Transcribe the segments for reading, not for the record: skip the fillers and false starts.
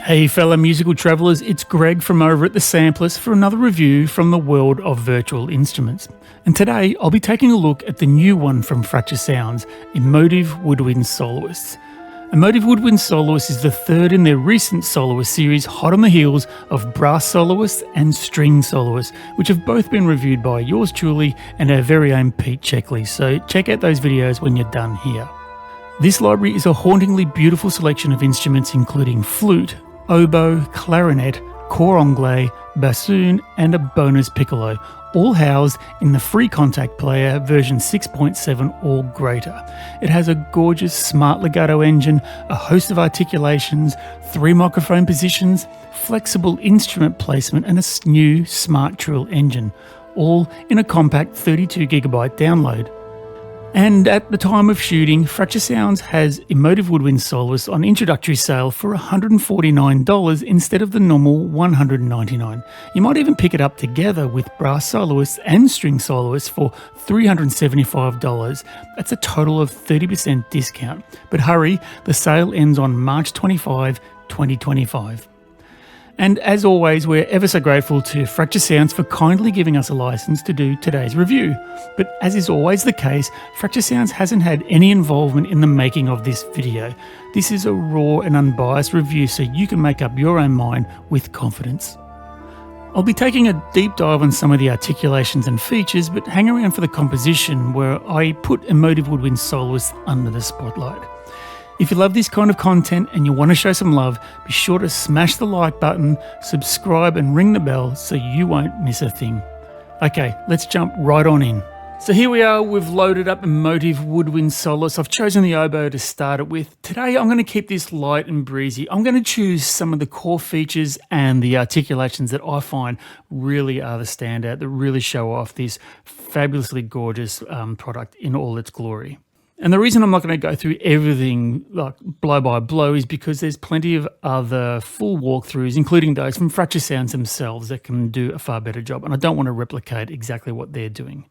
Hey fellow musical travellers, it's Greg from over at the Sampleist for another review from the world of virtual instruments. And today I'll be taking a look at the new one from Fracture Sounds, Emotive Woodwind Soloists. Emotive Woodwind Soloists is the third in their recent soloist series, hot on the heels of Brass Soloists and String Soloists, which have both been reviewed by yours truly and our very own Pete Checkley, so check out those videos when you're done here. This library is a hauntingly beautiful selection of instruments including flute, oboe, clarinet, Cor Anglais, bassoon and a bonus piccolo, all housed in the free kontakt player version 6.7 or greater. It has a gorgeous smart legato engine, a host of articulations, 3 microphone positions, flexible instrument placement and a new smart trill engine, all in a compact 32GB download. And at the time of shooting, Fracture Sounds has Emotive Woodwind Soloists on introductory sale for $149 instead of the normal $199. You might even pick it up together with Brass Soloists and String Soloists for $375. That's a total of 30% discount. But hurry, the sale ends on March 25, 2025. And as always, we're ever so grateful to Fracture Sounds for kindly giving us a license to do today's review. But as is always the case, Fracture Sounds hasn't had any involvement in the making of this video. This is a raw and unbiased review, so you can make up your own mind with confidence. I'll be taking a deep dive on some of the articulations and features, but hang around for the composition where I put Emotive Woodwind Soloists under the spotlight. If you love this kind of content and you want to show some love, be sure to smash the like button, subscribe and ring the bell so you won't miss a thing. Okay, let's jump right on in. So here we are, we've loaded up Emotive Woodwind Soloists. I've chosen the oboe to start it with. Today I'm going to keep this light and breezy. I'm going to choose some of the core features and the articulations that I find really are the standout, that really show off this fabulously gorgeous product in all its glory. And the reason I'm not going to go through everything like blow by blow is because there's plenty of other full walkthroughs, including those from Fracture Sounds themselves, that can do a far better job. And I don't want to replicate exactly what they're doing.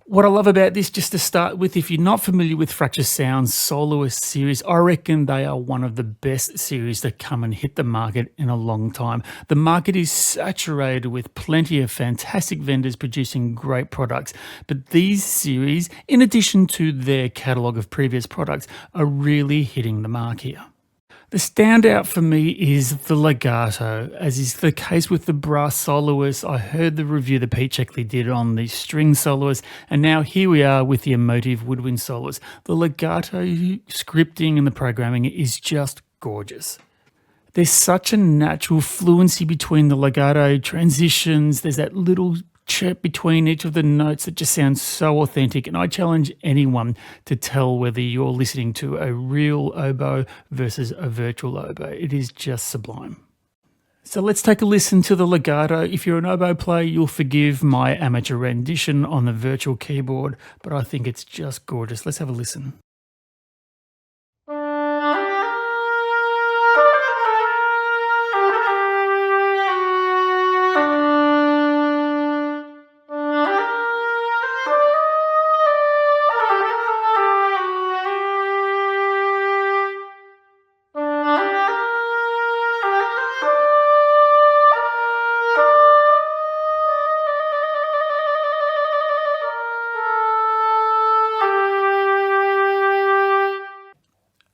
What I love about this, just to start with, if you're not familiar with Fracture Sounds Soloist series, I reckon they are one of the best series that come and hit the market in a long time. The market is saturated with plenty of fantastic vendors producing great products, but these series, in addition to their catalogue of previous products, are really hitting the mark here. The standout for me is the legato, as is the case with the Brass Soloists. I heard the review that Pete Checkley did on the String Soloists, and now here we are with the Emotive Woodwind Soloists. The legato scripting and the programming is just gorgeous. There's such a natural fluency between the legato transitions. There's that little chirp between each of the notes that just sounds so authentic, and I challenge anyone to tell whether you're listening to a real oboe versus a virtual oboe. It is just sublime. So let's take a listen to the legato. If you're an oboe player, you'll forgive my amateur rendition on the virtual keyboard, but I think it's just gorgeous. Let's have a listen.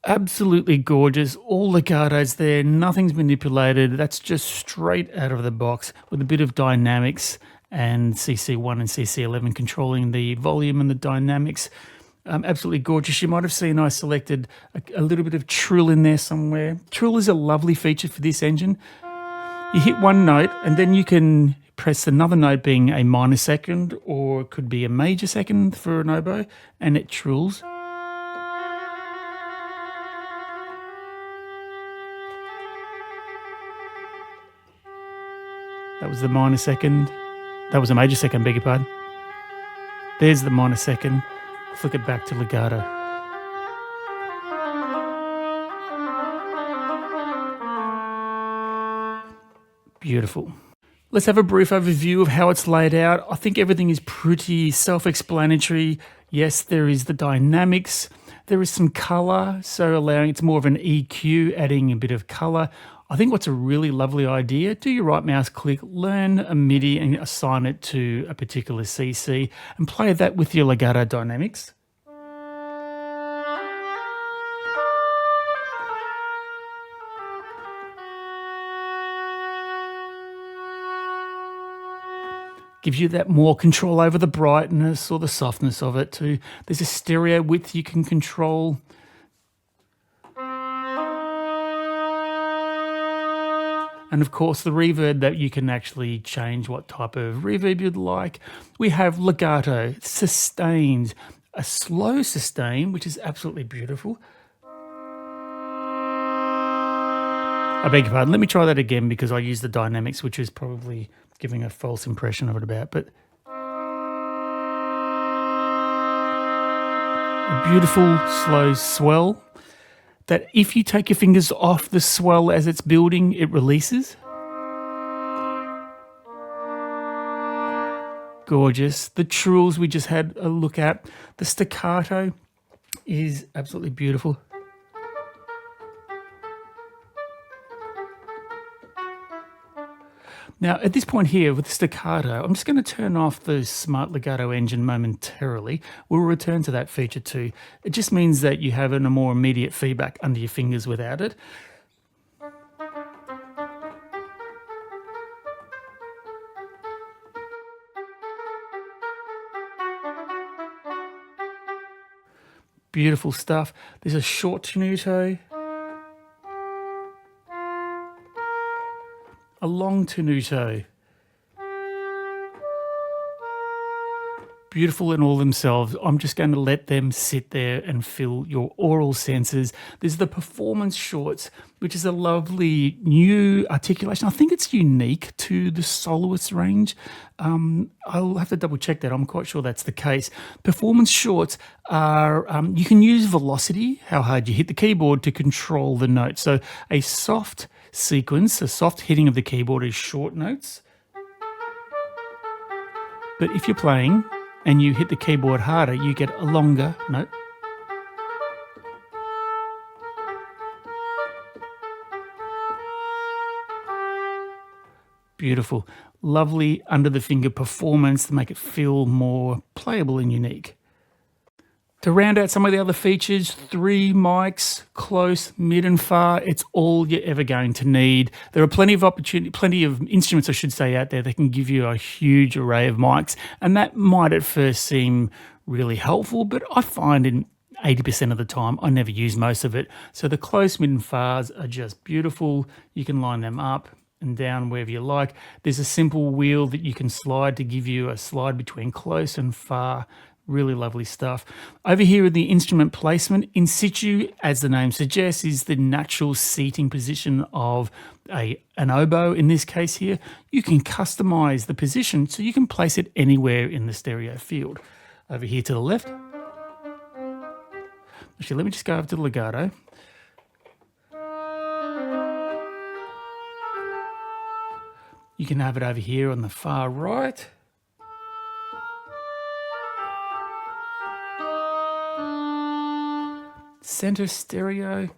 Absolutely gorgeous, all legatos there, nothing's manipulated, that's just straight out of the box with a bit of dynamics and CC1 and CC11 controlling the volume and the dynamics. Absolutely gorgeous. You might have seen I selected a little bit of trill in there somewhere. Trill is a lovely feature for this engine. You hit one note and then you can press another note being a minor second, or it could be a major second for an oboe, and it trills. That was the minor second. That was a major second, beg your pardon. There's the minor second. Flick it back to legato. Beautiful. Let's have a brief overview of how it's laid out. I think everything is pretty self-explanatory. Yes, there is the dynamics. There is some color, so allowing it's more of an EQ, adding a bit of color. I think what's a really lovely idea, do your right mouse click, learn a MIDI and assign it to a particular CC and play that with your legato dynamics. Gives you that more control over the brightness or the softness of it too. There's a stereo width you can control. And of course the reverb that you can actually change what type of reverb you'd like. We have legato, sustained, a slow sustain, which is absolutely beautiful. I beg your pardon, let me try that again because I used the dynamics, which is probably giving a false impression of it about, but a beautiful slow swell that if you take your fingers off the swell as it's building, it releases. Gorgeous. The trills we just had a look at. The staccato is absolutely beautiful. Now, at this point here with the staccato, I'm just going to turn off the Smart Legato engine momentarily. We'll return to that feature too. It just means that you have a more immediate feedback under your fingers without it. Beautiful stuff. There's a short tenuto, a long tenuto. Beautiful in all themselves. I'm just going to let them sit there and fill your aural senses. There's the performance shorts, which is a lovely new articulation. I think it's unique to the soloist range. I'll have to double check that. I'm quite sure that's the case. Performance shorts are, you can use velocity, how hard you hit the keyboard, to control the note. So a soft sequence, a soft hitting of the keyboard is short notes. But if you're playing and you hit the keyboard harder, you get a longer note. Beautiful. Lovely under the finger performance to make it feel more playable and unique. To round out some of the other features, 3 mics, close, mid and far, it's all you're ever going to need. There are plenty of instruments, I should say, out there that can give you a huge array of mics, and that might at first seem really helpful, but I find in 80% of the time I never use most of it. So the close, mid and fars are just beautiful. You can line them up and down wherever you like. There's a simple wheel that you can slide to give you a slide between close and far. Really lovely stuff. Over here in the instrument placement, in situ, as the name suggests, is the natural seating position of an oboe. In this case here, you can customize the position so you can place it anywhere in the stereo field. Over here to the left. Actually, let me just go over to the legato. You can have it over here on the far right. Center stereo.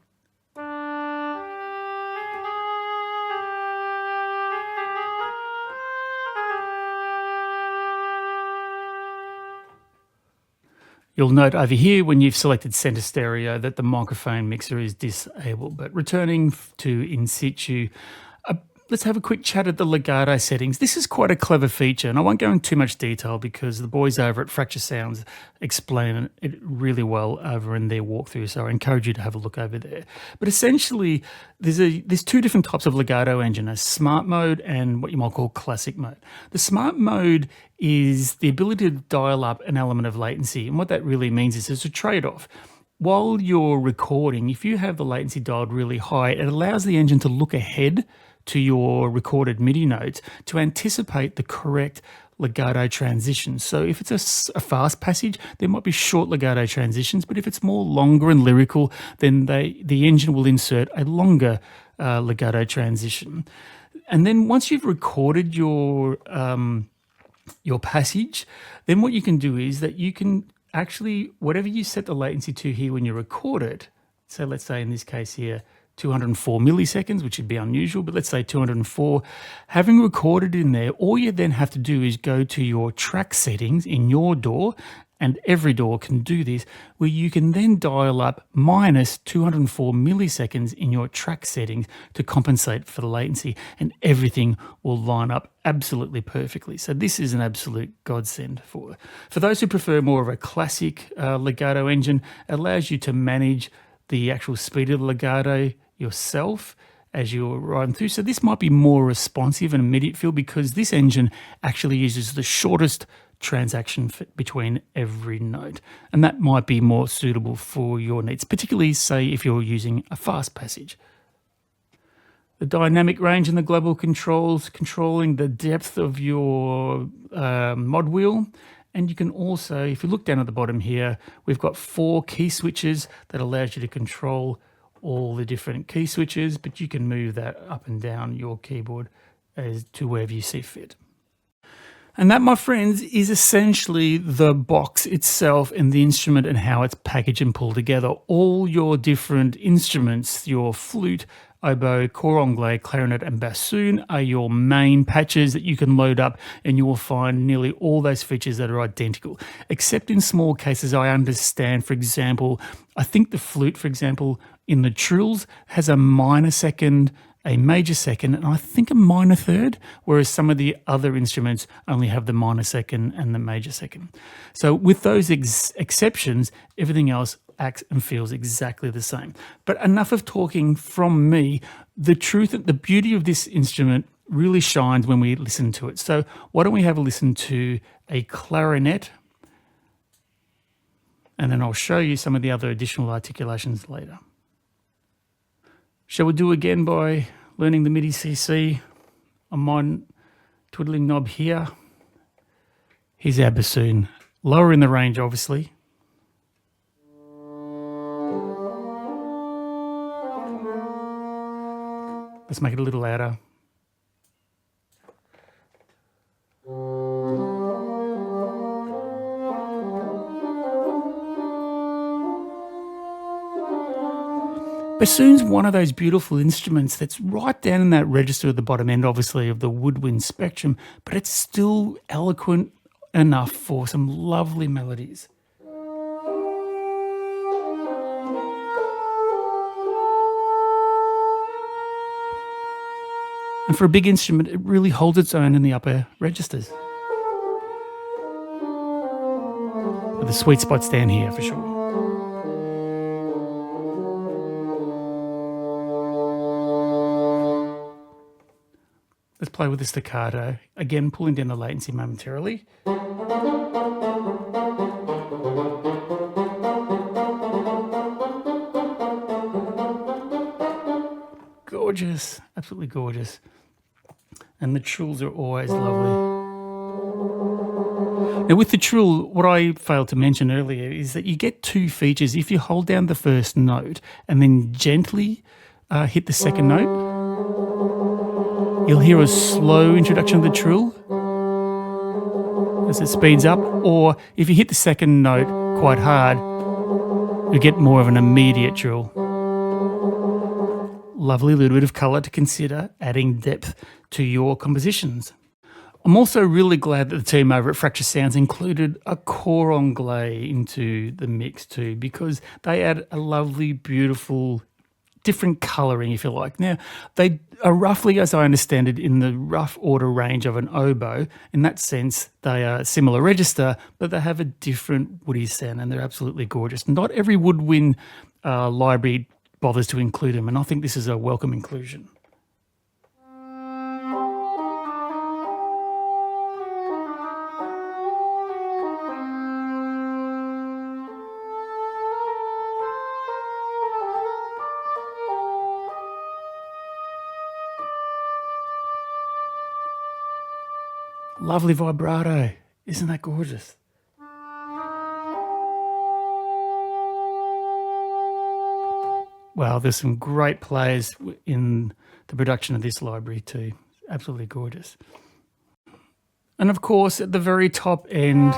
You'll note over here when you've selected center stereo that the microphone mixer is disabled. But returning to in situ, let's have a quick chat at the legato settings. This is quite a clever feature, and I won't go into too much detail because the boys over at Fracture Sounds explain it really well over in their walkthrough, so I encourage you to have a look over there. But essentially, there's 2 different types of legato engine, a smart mode and what you might call classic mode. The smart mode is the ability to dial up an element of latency, and what that really means is there's a trade-off. While you're recording, if you have the latency dialed really high, it allows the engine to look ahead to your recorded MIDI notes to anticipate the correct legato transitions. So if it's a fast passage, there might be short legato transitions, but if it's more longer and lyrical, then the engine will insert a longer legato transition. And then once you've recorded your passage, then what you can do is that you can actually, whatever you set the latency to here when you record it, so let's say in this case here, 204 milliseconds, which would be unusual, but let's say 204. Having recorded in there, all you then have to do is go to your track settings in your DAW, and every DAW can do this, where you can then dial up minus 204 milliseconds in your track settings to compensate for the latency, and everything will line up absolutely perfectly. So this is an absolute godsend for those who prefer more of a classic legato engine. It allows you to manage the actual speed of the legato yourself as you're riding through. So this might be more responsive and immediate feel, because this engine actually uses the shortest transaction between every note, and that might be more suitable for your needs, particularly say if you're using a fast passage. The dynamic range and the global controls, controlling the depth of your mod wheel. And you can also, if you look down at the bottom here, we've got 4 key switches that allows you to control all the different key switches, but you can move that up and down your keyboard as to wherever you see fit. And that, my friends, is essentially the box itself and the instrument and how it's packaged and pulled together. All your different instruments, your flute, oboe, cor anglais, clarinet and bassoon are your main patches that you can load up, and you will find nearly all those features that are identical, except in small cases. I understand, for example, I think the flute, for example, in the trills has a minor second, a major second, and I think a minor third, whereas some of the other instruments only have the minor second and the major second. So with those exceptions, everything else acts and feels exactly the same. But enough of talking from me. The truth, the beauty of this instrument really shines when we listen to it. So why don't we have a listen to a clarinet, and then I'll show you some of the other additional articulations later. Shall we do again by learning the MIDI CC on my twiddling knob here? Here's our bassoon, lower in the range obviously. Let's make it a little louder. Bassoon's one of those beautiful instruments that's right down in that register at the bottom end, obviously, of the woodwind spectrum, but it's still eloquent enough for some lovely melodies. And for a big instrument, it really holds its own in the upper registers. But the sweet spot's down here for sure. Let's play with the staccato. Again, pulling down the latency momentarily. Gorgeous, absolutely gorgeous. And the trills are always lovely. Now with the trill, what I failed to mention earlier is that you get 2 features. If you hold down the first note and then gently hit the second note, you'll hear a slow introduction of the trill as it speeds up, or if you hit the second note quite hard, you get more of an immediate trill. Lovely little bit of colour to consider, adding depth to your compositions. I'm also really glad that the team over at Fracture Sounds included a Cor Anglais into the mix too, because they add a lovely, beautiful, different colouring, if you like. Now, they are roughly, as I understand it, in the rough order range of an oboe. In that sense, they are a similar register, but they have a different woody sound, and they're absolutely gorgeous. Not every woodwind library bothers to include them, and I think this is a welcome inclusion. Lovely vibrato. Isn't that gorgeous? Wow, there's some great players in the production of this library too. Absolutely gorgeous. And of course, at the very top end,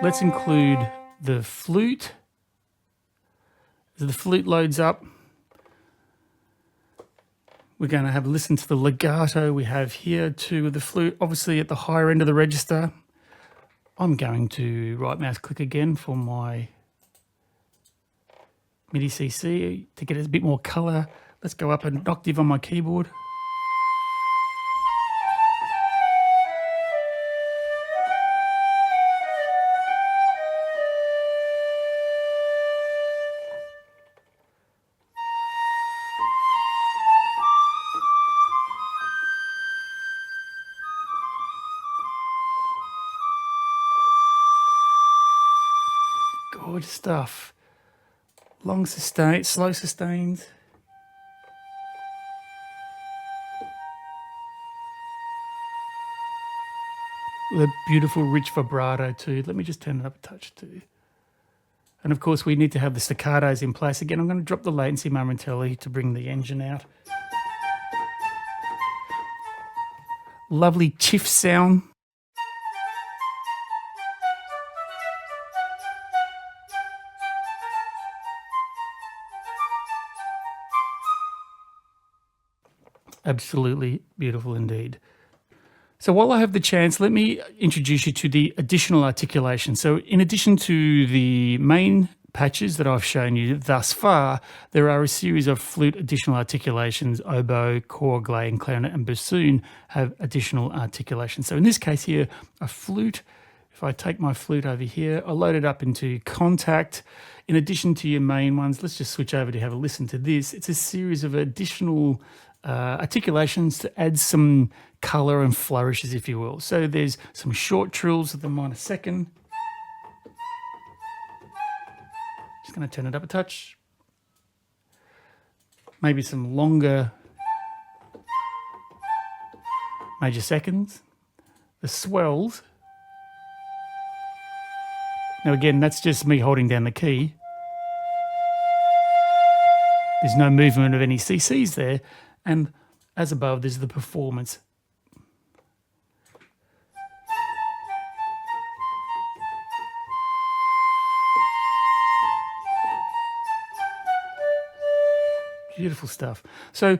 let's include the flute. As the flute loads up, We're going to have a listen to the legato we have here too with the flute, obviously at the higher end of the register. I'm going to right mouse click again for my MIDI CC to get a bit more color. Let's go up an octave on my keyboard. Gorgeous stuff. Long sustain, slow sustains. With a beautiful rich vibrato too. Let me just turn it up a touch too. And of course we need to have the staccatos in place. Again, I'm going to drop the latency momentarily to bring the engine out. Lovely chiff sound. Absolutely beautiful indeed. So while I have the chance, let me introduce you to the additional articulation. So in addition to the main patches that I've shown you thus far, there are a series of flute additional articulations. Oboe, Cor Anglais, and Clarinet and Bassoon have additional articulations. So in this case here, a flute. If I take my flute over here, I load it up into kontakt. In addition to your main ones, let's just switch over to have a listen to this. It's a series of additional articulations to add some color and flourishes, if you will. So there's some short trills of the minor second. Just going to turn it up a touch. Maybe some longer major seconds. The swells. Now again, that's just me holding down the key. There's no movement of any CCs there. And as above, there's the performance. Beautiful stuff. So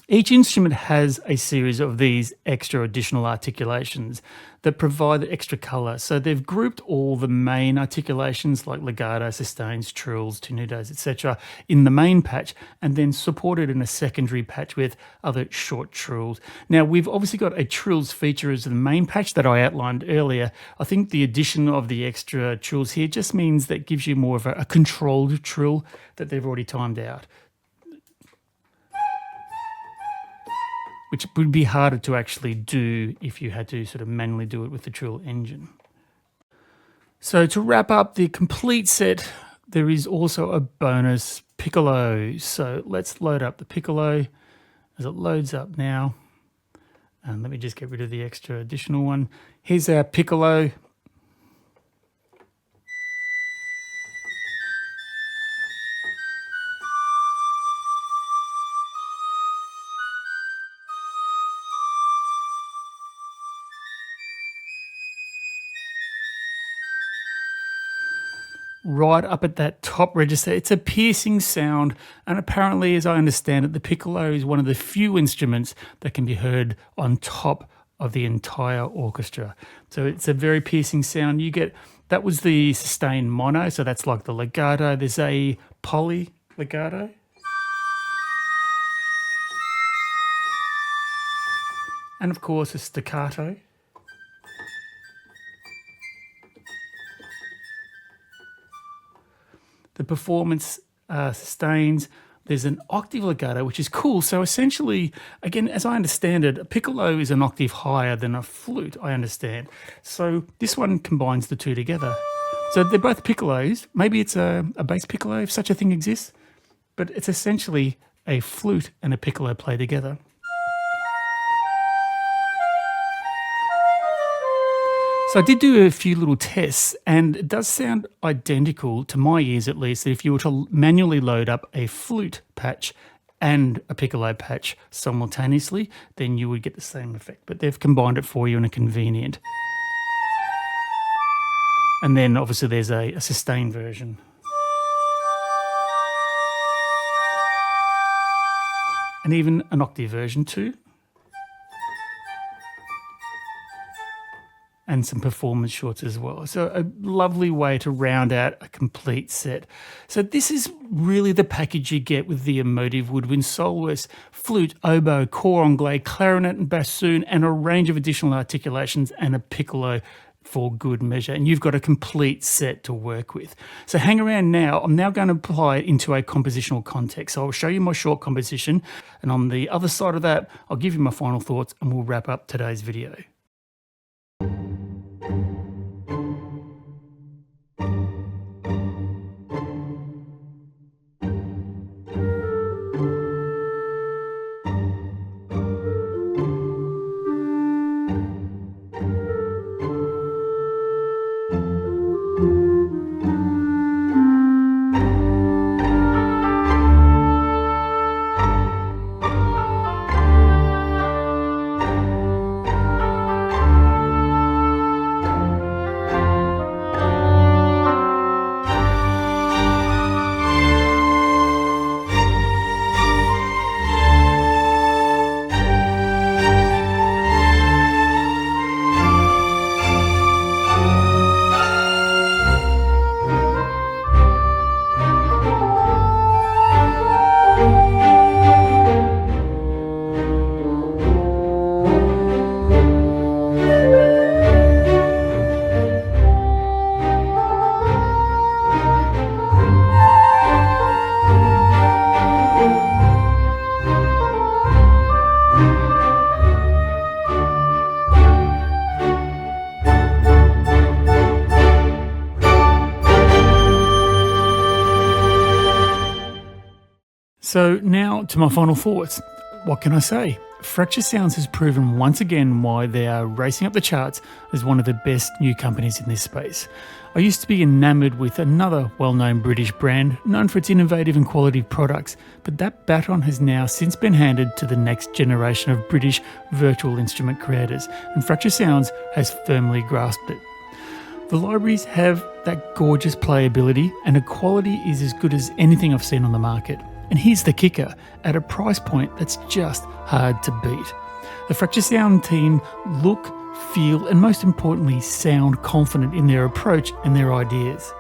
each instrument has a series of these extra additional articulations that provide the extra color. So they've grouped all the main articulations like legato, sustains, trills, tenutos, etc. in the main patch, and then supported in a secondary patch with other short trills. Now we've obviously got a trills feature as the main patch that I outlined earlier. I think the addition of the extra trills here just means that gives you more of a controlled trill that they've already timed out, which would be harder to actually do if you had to sort of manually do it with the trill engine. So to wrap up the complete set, there is also a bonus piccolo. So let's load up the piccolo as it loads up now. And let me just get rid of the extra additional one. Here's our piccolo. Right up at that top register. It's a piercing sound, and apparently, as I understand it, the piccolo is one of the few instruments that can be heard on top of the entire orchestra. So it's a very piercing sound. You get, that was the sustained mono, so that's like the legato. There's a poly legato. And of course a staccato. The performance sustains. There's an octave legato, which is cool. So essentially, again, as I understand it, a piccolo is an octave higher than a flute, I understand. So this one combines the two together. So they're both piccolos. Maybe it's a bass piccolo, if such a thing exists. But it's essentially a flute and a piccolo play together. So I did do a few little tests, and it does sound identical, to my ears at least, that if you were to manually load up a flute patch and a piccolo patch simultaneously, then you would get the same effect. But they've combined it for you in a convenient. And then obviously there's a sustained version. and even an octave version too. And some performance shorts as well. So a lovely way to round out a complete set. So this is really the package you get with the Emotive Woodwind Soloists: flute, oboe, cor anglais, clarinet and bassoon, and a range of additional articulations and a piccolo for good measure. And you've got a complete set to work with. So hang around now. I'm now going to apply it into a compositional context. So I'll show you my short composition, and on the other side of that, I'll give you my final thoughts and we'll wrap up today's video. So now to my final thoughts. What can I say? Fracture Sounds has proven once again why they are racing up the charts as one of the best new companies in this space. I used to be enamoured with another well-known British brand known for its innovative and quality products, but that baton has now since been handed to the next generation of British virtual instrument creators, and Fracture Sounds has firmly grasped it. The libraries have that gorgeous playability, and the quality is as good as anything I've seen on the market. And here's the kicker, at a price point that's just hard to beat. The Fracture Sound team look, feel, and most importantly, sound confident in their approach and their ideas.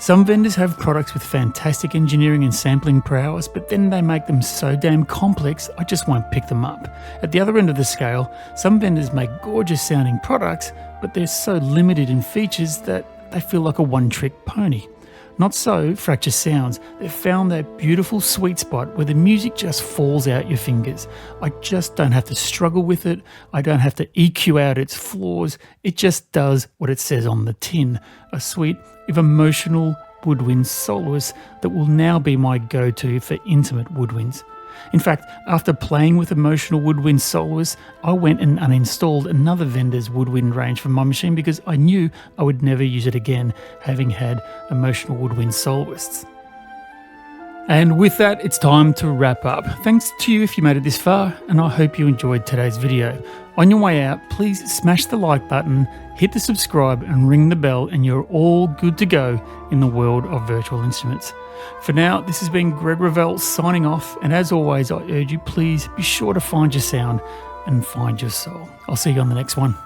Some vendors have products with fantastic engineering and sampling prowess, but then they make them so damn complex, I just won't pick them up. At the other end of the scale, some vendors make gorgeous sounding products, but they're so limited in features that they feel like a one-trick pony. Not so Fracture Sounds. They've found that beautiful sweet spot where the music just falls out your fingers. I just don't have to struggle with it. I don't have to EQ out its flaws. It just does what it says on the tin. A suite of emotional woodwind soloists that will now be my go-to for intimate woodwinds. In fact, after playing with emotional woodwind soloists, I went and uninstalled another vendor's woodwind range from my machine because I knew I would never use it again, having had emotional woodwind soloists. And with that, it's time to wrap up. Thanks to you if you made it this far, and I hope you enjoyed today's video. On your way out, please smash the like button, hit the subscribe and ring the bell, and you're all good to go in the world of virtual instruments. For now, this has been Greg Ravell signing off, and as always, I urge you, please be sure to find your sound and find your soul. I'll see you on the next one.